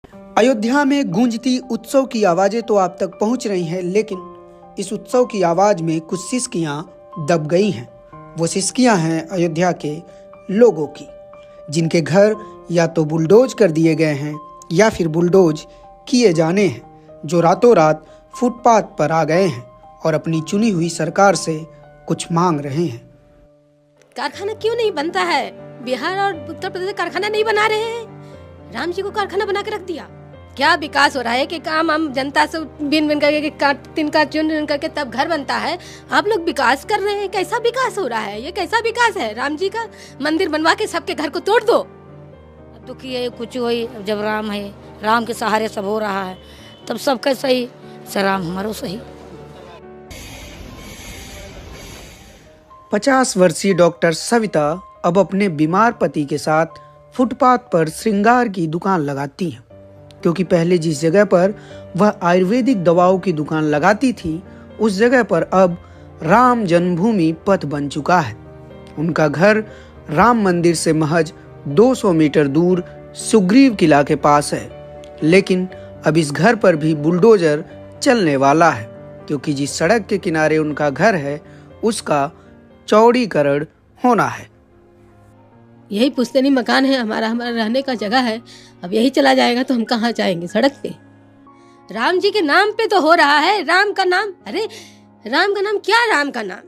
अयोध्या में गूंजती उत्सव की आवाजें तो आप तक पहुंच रही हैं, लेकिन इस उत्सव की आवाज में कुछ सिसकियां दब गई हैं। वो सिसकियां हैं अयोध्या के लोगों की, जिनके घर या तो बुलडोज कर दिए गए हैं या फिर बुलडोज किए जाने हैं, जो रातों रात फुटपाथ पर आ गए हैं और अपनी चुनी हुई सरकार से कुछ मांग रहे हैं। कारखाना क्यों नहीं बनता है? बिहार और उत्तर प्रदेश कारखाना नहीं बना रहे हैं। राम जी को कारखाना बना के रख दिया। क्या विकास हो रहा है कि काम हम जनता से बिन करके तिनका चुन करके तब घर बनता है। आप लोग विकास कर रहे हैं। कैसा विकास हो रहा है? ये कैसा विकास है? राम जी का मंदिर बनवा के सबके घर को तोड़ दो। दुखी है कुछ हुई, जब राम है, राम के सहारे सब हो रहा है, तब सबका सही से राम हमारो सही। 50 वर्षीय डॉक्टर सविता अब अपने बीमार पति के साथ फुटपाथ पर श्रृंगार की दुकान लगाती हैं, क्योंकि पहले जिस जगह पर वह आयुर्वेदिक दवाओं की दुकान लगाती थी, उस जगह पर अब राम जन्मभूमि पथ बन चुका है। उनका घर राम मंदिर से महज 200 मीटर दूर सुग्रीव किला के पास है, लेकिन अब इस घर पर भी बुलडोजर चलने वाला है, क्योंकि जिस सड़क के किनारे उनका घर है उसका चौड़ीकरण होना है। यही पुश्तैनी मकान है हमारा रहने का जगह है। अब यही चला जाएगा तो हम कहाँ जाएंगे? सड़क पे। राम जी के नाम पे तो हो रहा है। राम का नाम, अरे राम का नाम क्या? राम का नाम,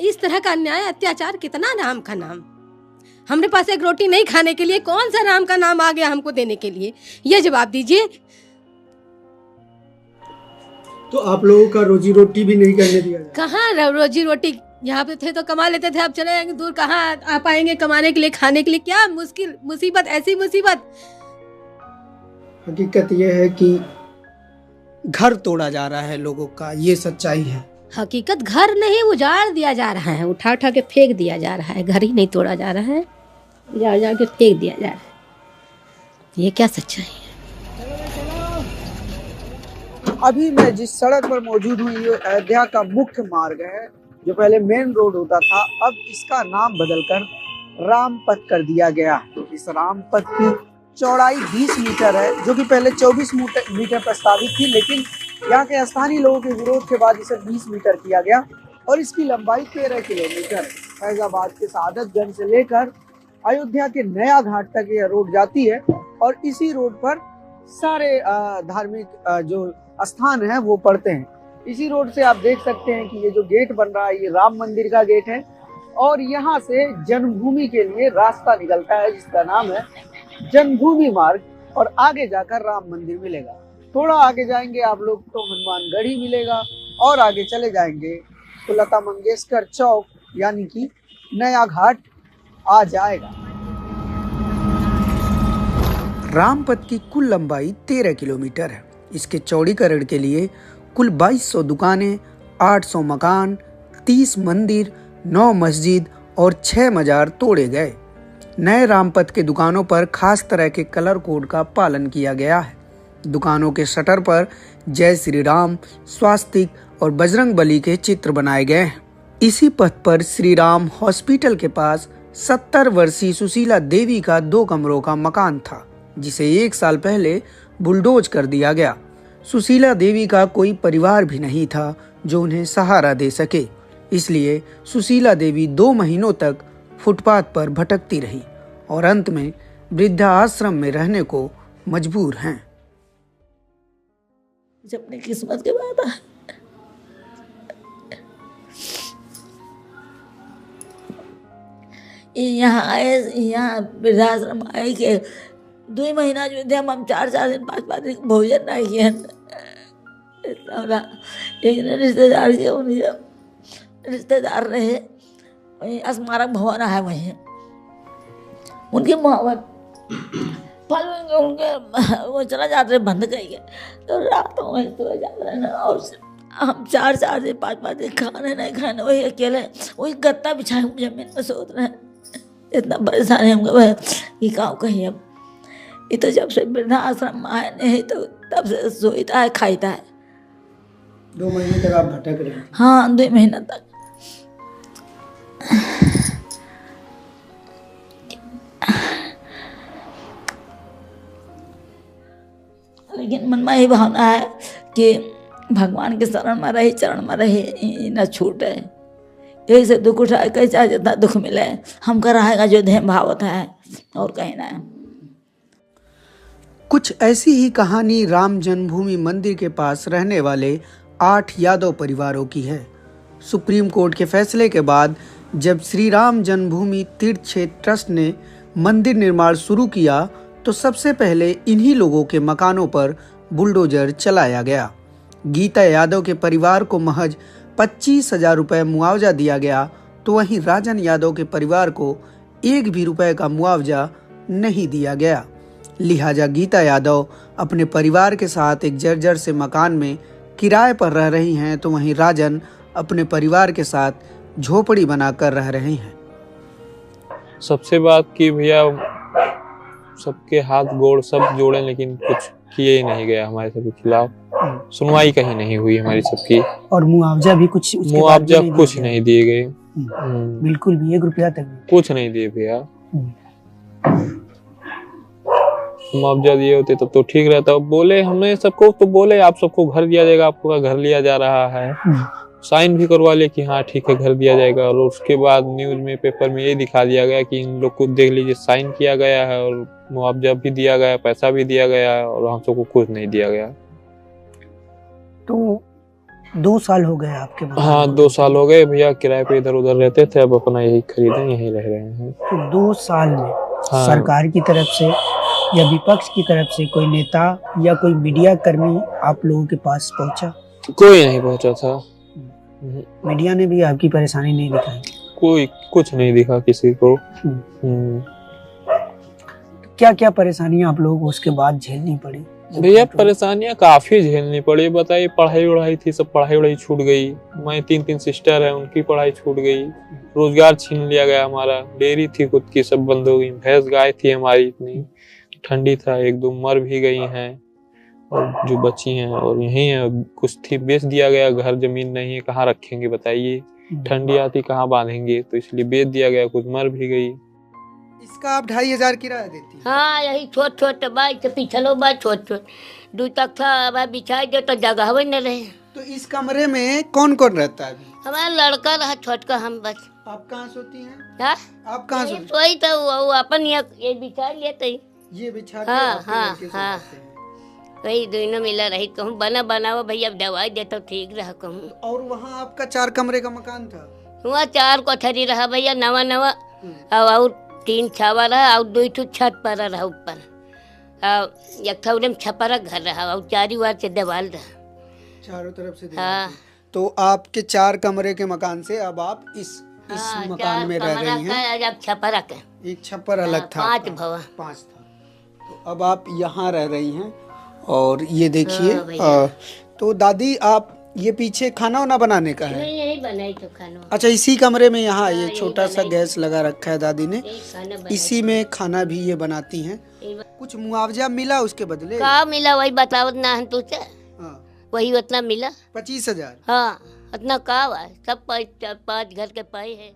इस तरह का अन्याय अत्याचार कितना? राम का नाम। हमारे पास एक रोटी नहीं खाने के लिए कौन सा राम का नाम आ गया हमको देने के लिए? ये जवाब दीजिए। तो आप लोगों का रोजी रोटी भी नहीं करने दिया जाए? कहाँ रोजी रोटी? यहाँ पे थे तो कमा लेते थे, अब चले जाएंगे दूर, कहाँ आ पाएंगे कमाने के लिए, खाने के लिए? क्या मुश्किल मुसीबत, ऐसी मुसीबत। हकीकत यह है कि घर तोड़ा जा रहा है लोगों का, ये सच्चाई है। हकीकत घर नहीं उजाड़ दिया जा रहा है, उठा उठा के फेंक दिया जा रहा है। घर ही नहीं तोड़ा जा रहा है, उजाड़ उजाड़ के फेंक दिया जा रहा है। ये क्या सच्चाई है? अभी मैं जिस सड़क पर मौजूद हूँ, ये अयोध्या का मुख्य मार्ग है, जो पहले मेन रोड होता था। अब इसका नाम बदलकर राम पथ कर दिया गया है। इस राम पथ की चौड़ाई 20 मीटर है, जो कि पहले 24 मीटर प्रस्तावित थी, लेकिन यहाँ के स्थानीय लोगों के विरोध के बाद इसे 20 मीटर किया गया और इसकी लंबाई 13 किलोमीटर। फैजाबाद के सादतगंज से लेकर अयोध्या के नया घाट तक यह रोड जाती है और इसी रोड पर सारे धार्मिक जो स्थान है वो पड़ते हैं। इसी रोड से आप देख सकते हैं कि ये जो गेट बन रहा है, ये राम मंदिर का गेट है और यहाँ से जन्मभूमि के लिए रास्ता निकलता है, जिसका नाम है जन्मभूमि मार्ग, और आगे जाकर राम मंदिर मिलेगा। थोड़ा आगे जाएंगे आप लोग तो हनुमानगढ़ी मिलेगा और आगे चले जाएंगे तो लता मंगेशकर चौक यानी कि नया घाट आ जाएगा। रामपथ की कुल लंबाई 13 किलोमीटर है। इसके चौड़ीकरण के लिए कुल 2200 दुकानें, 800 मकान, 30 मंदिर, 9 मस्जिद और 6 मजार तोड़े गए। नए रामपथ के दुकानों पर खास तरह के कलर कोड का पालन किया गया है। दुकानों के शटर पर जय श्री राम, स्वास्तिक और बजरंग बली के चित्र बनाए गए हैं। इसी पथ पर श्री राम हॉस्पिटल के पास 70 वर्षीय सुशीला देवी का 2 कमरों का मकान था, जिसे 1 साल पहले बुलडोज कर दिया गया। सुशीला देवी का कोई परिवार भी नहीं था जो उन्हें सहारा दे सके, इसलिए सुशीला देवी 2 महीनों तक फुटपाथ पर भटकती रही और अंत में वृद्धा आश्रम में रहने को मजबूर हैं। जब अपनी किस्मत के बाद यहाँ आए, यहाँ वृद्धाश्रम आए के 2 महीना जो थे, हम 4 दिन 5 दिन भोजन नहीं किए। एक रिश्तेदार के उनके रिश्तेदार रहे, वही स्मारक भवन है, वहीं उनकी मोहब्बत फल उनके वो चला जाते बंद करिए तो रात वहीं तो जाते रहे। और हम 4 दिन 5 दिन खाने नहीं खाने, वही अकेले वही गत्ता बिछाए जमीन में सोच रहे हैं। इतना परेशानी हमको ये काम कहीं। अब ये तो जब से वृद्धाश्रम आए नहीं तो तब से सोता है खाता है। 2 महीने तक आप भटक रहे हैं? हाँ, 2 महीना तक। लेकिन मन में यही भावना है कि भगवान के शरण में रहे, चरण में रहे, न छूटे। यही से दुख उठाए, कहीं चाहे जितना दुख मिले हमको रहेगा जो देह भावत है, और कहीं ना। कुछ ऐसी ही कहानी राम जन्मभूमि मंदिर के पास रहने वाले 8 यादव परिवारों की है। सुप्रीम कोर्ट के फैसले के बाद जब श्री राम जन्मभूमि तीर्थ क्षेत्र ट्रस्ट ने मंदिर निर्माण शुरू किया तो सबसे पहले इन्हीं लोगों के मकानों पर बुलडोजर चलाया गया। गीता यादव के परिवार को महज 25,000 रुपये मुआवजा दिया गया, तो वहीं राजन यादव के परिवार को 1 भी रुपए का मुआवजा नहीं दिया गया। लिहाजा गीता यादव अपने परिवार के साथ एक जर्जर से मकान में किराए पर रह रही हैं, तो वहीं राजन अपने परिवार के साथ झोपड़ी बनाकर रह रहे हैं। सबसे बात की भैया, सबके हाथ गोड़ सब जोड़े, लेकिन कुछ किए ही नहीं गया हमारे सबके खिलाफ। सुनवाई कहीं नहीं हुई हमारी सबकी, और मुआवजा भी कुछ मुआवजा कुछ नहीं दिए गए, बिल्कुल भी 1 रुपया तक कुछ नहीं दिए भैया। मुआवजा दिए होते तब तो ठीक रहता। बोले हमने सबको, तो बोले आप सबको घर दिया जाएगा, आपको घर लिया जा रहा है, साइन भी करवा ले कि हाँ ठीक है घर दिया जाएगा। और उसके बाद न्यूज में, पेपर में ये दिखा दिया गया कि इन लोग को देख लीजिए साइन किया गया है और मुआवजा भी दिया गया, पैसा भी दिया गया, और हम सबको कुछ नहीं दिया गया। तो 2 साल हो गए आपके? हाँ 2 साल हो गए भैया, किराए पे इधर उधर रहते थे, अब अपना यही खरीदे, यही रह रहे हैं। तो 2 साल में हाँ। सरकार की तरफ से या विपक्ष की तरफ से कोई नेता या कोई मीडिया कर्मी आप लोगों के पास पहुंचा? कोई नहीं पहुंचा था। मीडिया ने भी आपकी परेशानी नहीं दिखाई? कोई कुछ नहीं दिखा किसी को। क्या क्या परेशानियां आप लोगों को उसके बाद झेलनी पड़ी? भैया परेशानियां काफी झेलनी पड़ी। बताइए, पढ़ाई उड़ाई थी, सब पढ़ाई उड़ाई छूट गई। मैं 3 सिस्टर है, उनकी पढ़ाई छूट गई। रोजगार छीन लिया गया हमारा। डेयरी थी खुद की, सब बंद हो गई। भैंस गाय थी हमारी, इतनी ठंडी था, 1-2 मर भी गई हैं, और जो बची हैं और यही है। कुछ थी बेच दिया गया, घर जमीन नहीं है, कहाँ रखेंगे बताइए, ठंडी आती कहाँ बांधेंगे, तो इसलिए बेच दिया गया। कुछ मर भी गई। इसका आप 2,500 किराया देती हैं? हाँ, यही छोट छोट बाई तो पिछलो बाई छोट छोट 2 तख्ता बिछाई दे तो जगह भी न रहे। तो इस कमरे में कौन कौन रहता है अभी? हमारा लड़का रहा छोटका, हम बस। आप कहाँ सोती हैं? हाँ? आप कहाँ सोती? सोई तो वो अपन ये बिछा लेते। ये बिछा के हाँ, आपके हाँ, लड़के से हाँ। सोते हैं। वही दोनों मिला रही, कहूँ बना बनावा भैया, दवाई देता ठीक रहा कहूँ। और वहाँ आपका 4 कमरे का मकान था? वहाँ 4 कोठरी रहा भैया, नवा नवा। और 3 छावा रहा, और 2 ठो छत पर रहा ऊपर, और एक ठो छपरा घर रहा, और 4 वार से दीवार रहा, चारों तरफ से दीवार हाँ। थी। तो आपके 4 कमरे के मकान से अब आप इस मकान में रह रही हैं। अब छपरा का एक छप्पर अलग था? 5 भवा। 5 था। तो अब आप यहाँ रह रही हैं। और ये देखिए, हाँ, तो दादी आप ये पीछे खाना वाना बनाने का है? नहीं, यही बनाई तो खाना। अच्छा, इसी कमरे में यहाँ ये यही छोटा सा बनाई। गैस लगा रखा है दादी ने, यही खाना बनाई। इसी में खाना भी ये बनाती हैं। कुछ मुआवजा मिला उसके बदले? का मिला वही बतावत ना है तुझसे। हाँ। वही उतना मिला। 25,000? हाँ, उतना का हुआ, सब 5 घर के पाए है।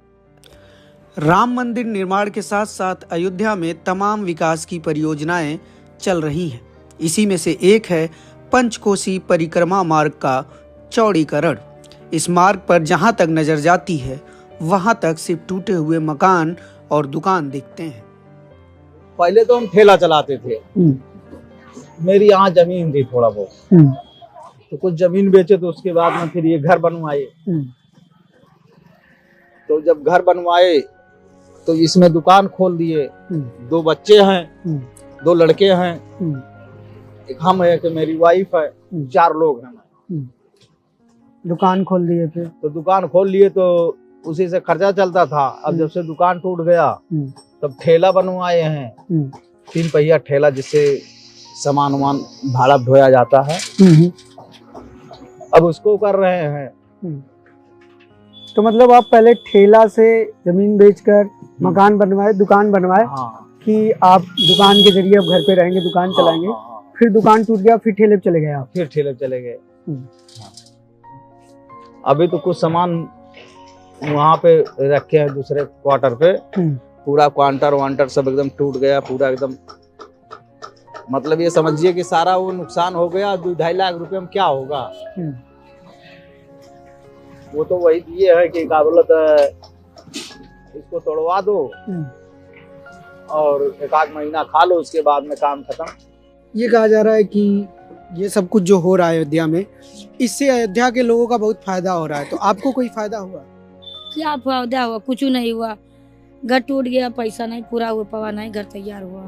राम मंदिर निर्माण के साथ साथ अयोध्या में तमाम विकास की परियोजनाएं चल रही हैं। इसी में से एक है पंचकोसी परिक्रमा मार्ग का चौड़ीकरण। इस मार्ग पर जहां तक नजर जाती है वहां तक सिर्फ टूटे हुए मकान और दुकान दिखते हैं। पहले तो हम ठेला चलाते थे। मेरी यहाँ जमीन थी थोड़ा बहुत, तो कुछ जमीन बेचे, तो उसके बाद में फिर ये घर बनवाए। तो जब घर बनवाए तो इसमें दुकान खोल दिए। 2 बच्चे हैं, 2 लड़के हैं, एक हम है, कि मेरी वाइफ है, 4 लोग हैं। दुकान खोल दिए थे? तो दुकान खोल लिए, तो उसी से खर्चा चलता था। अब जब से दुकान टूट गया तब ठेला बनवाए हैं, 3 पहिया ठेला, जिससे सामान वामान भाड़ा ढोया जाता है। अब उसको कर रहे हैं। तो मतलब आप पहले ठेला से जमीन बेचकर मकान बनवाए, दुकान बनवाए। हाँ। कि आप दुकान के जरिए अब घर पे रहेंगे, दुकान चलाएंगे। हाँ। फिर दुकान टूट गया, फिर ठेले पे चले गए आप? फिर ठेले चले गए। अभी तो कुछ सामान वहाँ पे रखे हैं दूसरे क्वार्टर पे। पूरा क्वांटर वांटर सब एकदम टूट गया, पूरा एकदम मतलब ये समझिए कि सारा वो नुकसान हो गया, 2-2.5 लाख रुपए में क्या होगा। वो तो वही दिए है कि क्या बोलत है, इसको तोड़वा दो और 1 महीना खा लो, उसके बाद में काम खत्म। ये कहा जा रहा है कि ये सब कुछ जो हो रहा है अयोध्या में, इससे अयोध्या के लोगों का बहुत फायदा हो रहा है, तो आपको कोई फायदा हुआ? क्या फायदा हुआ? कुछ नहीं हुआ। घर टूट गया, पैसा नहीं पूरा हुआ, पवा नहीं, घर तैयार हुआ।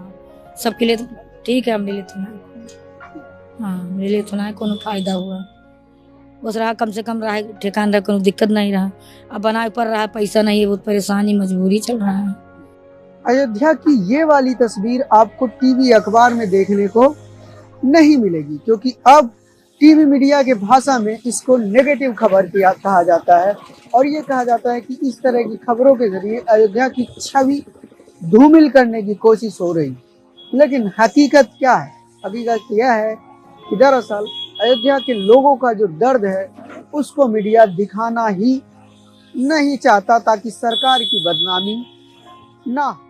सबके लिए तो ठीक है, मेरे लिए तो नहीं। हाँ, मेरे लिए तो नहीं कोनो फायदा हुआ। बस रहा, कम से कम रहा, ठिकान रहा, कोनो दिक्कत नहीं रहा। अब बनाए पर रहा, पैसा नहीं है, बहुत परेशानी मजबूरी चल रहा है। अयोध्या की ये वाली तस्वीर आपको टीवी अखबार में देखने को नहीं मिलेगी, क्योंकि अब टीवी मीडिया के भाषा में इसको नेगेटिव खबर कहा जाता है और ये कहा जाता है कि इस तरह की खबरों के जरिए अयोध्या की छवि धूमिल करने की कोशिश हो रही। लेकिन हकीकत क्या है? हकीकत यह है कि दरअसल अयोध्या के लोगों का जो दर्द है उसको मीडिया दिखाना ही नहीं चाहता, ताकि सरकार की बदनामी ना हो।